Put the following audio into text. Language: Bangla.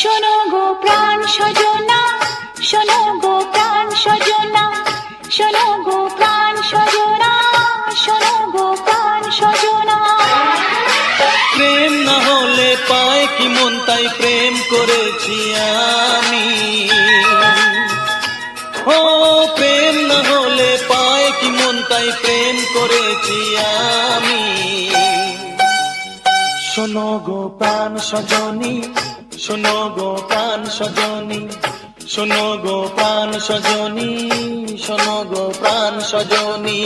শোনো গো প্রাণ সজনা, শোনো গো প্রাণ সজনা, শোনো গো প্রাণ সজনা, শোনো গো প্রাণ সজনা। প্রেম না হলে পায় কি মন, তাই প্রেম করেছি আমি। ও প্রেম না হলে পায় কি মন, তাই প্রেম করেছি আমি। শোনো গো প্রাণ সজনী, শোনো গো প্রাণ সজনী, শোনো গো প্রাণ সজনী, শোনো গো প্রাণ সজনী।